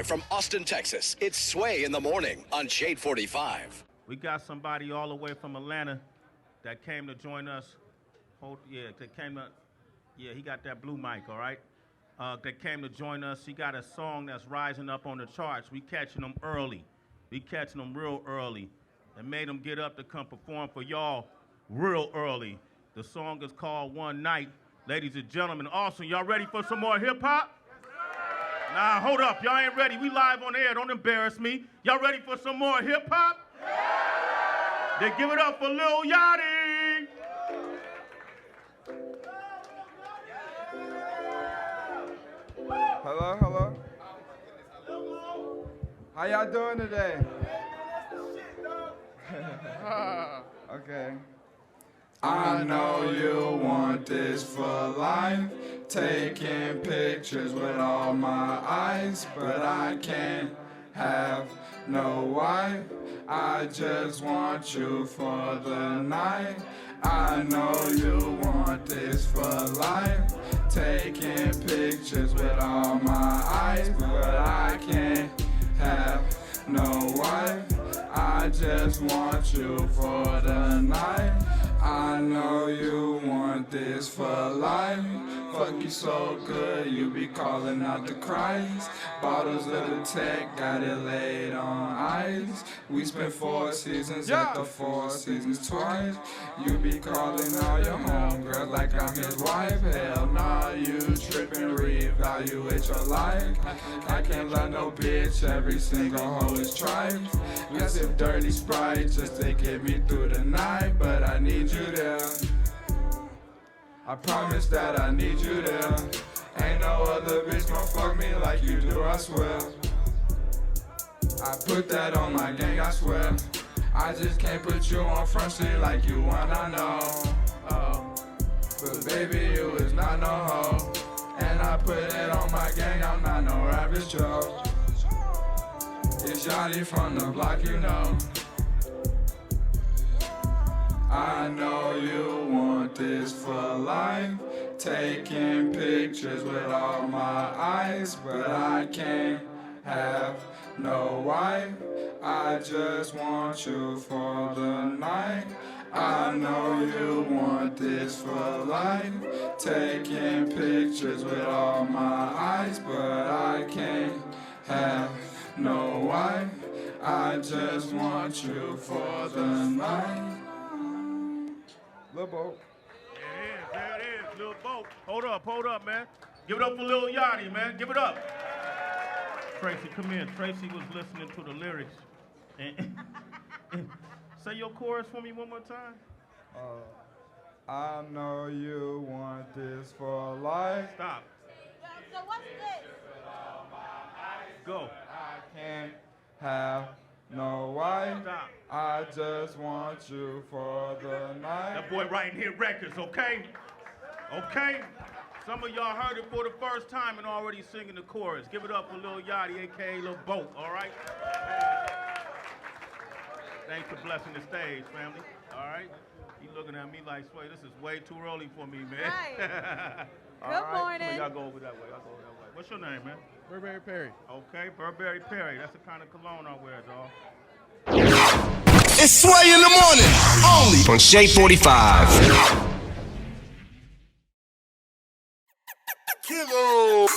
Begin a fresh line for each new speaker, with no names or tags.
From Austin, Texas, it's Sway in the Morning on Shade 45.
We got somebody all the way from Atlanta that came to join us. He got that blue mic, all right? That came to join us. He got a song that's rising up on the charts. We catching them early. We catching them real early. And made them get up to come perform for y'all real early. The song is called One Night. Ladies and gentlemen, awesome. Y'all ready for some more hip-hop? Nah, hold up. Y'all ain't ready. We live on air. Don't embarrass me. Y'all ready for some more hip-hop? Yeah! Then give it up for Lil Yachty.
Hello, hello. How y'all doing today? Okay. I know you want this for life, taking pictures with all my eyes, but I can't have no wife. I just want you for the night. I know you want this for life, taking pictures with all my eyes, but I can't have no wife. I just want you for the night. I know you want this for life. Fuck you so good, you be calling out the Christ. Bottles of the tech, got it laid on ice. We spent 4 seasons at the 4 seasons twice. You be calling all your homegirls like I'm his wife. Hell nah, you trippin', reevaluate your life. I can't love no bitch, every single hoe is tripe. Yes, if dirty Sprite just to get me through the night, but I need you there. I promise that I need you there. Ain't no other bitch gon' fuck me like you do, I swear. I put that on my gang, I swear. I just can't put you on front street like you wanna know. Oh. But baby, you is not no hoe. And I put it on my gang, I'm not no average Joe. It's Yachty from the block, you know. I know you want this for life, taking pictures with all my eyes, but I can't have no wife. I just want you for the night. I know you want this for life, taking pictures with all my eyes, but I can't have no wife. I just want you for the night. Lil Boat.
There it is, Lil Boat. Hold up, man. Give it up for Lil Yachty, man. Give it up. Tracy, come in. Tracy was listening to the lyrics. And say your chorus for me one more time.
I know you want this for life.
Stop.
So what's this?
Go.
I can't have no wife.
Stop.
I just want you for the night.
That boy writing hit records, okay? Okay? Some of y'all heard it for the first time and already singing the chorus. Give it up for Lil Yachty, a.k.a. Lil Boat, all right? Thanks for blessing the stage, family, all right? You looking at me like, Sway, this is way too early for me, man.
Right.
All
Good
right?
morning.
Y'all go over that way, What's your name, man?
Burberry Perry.
Okay, Burberry Perry. That's the kind of cologne I wear, dog.
It's Sway in the Morning, only on Shade 45. Kilo.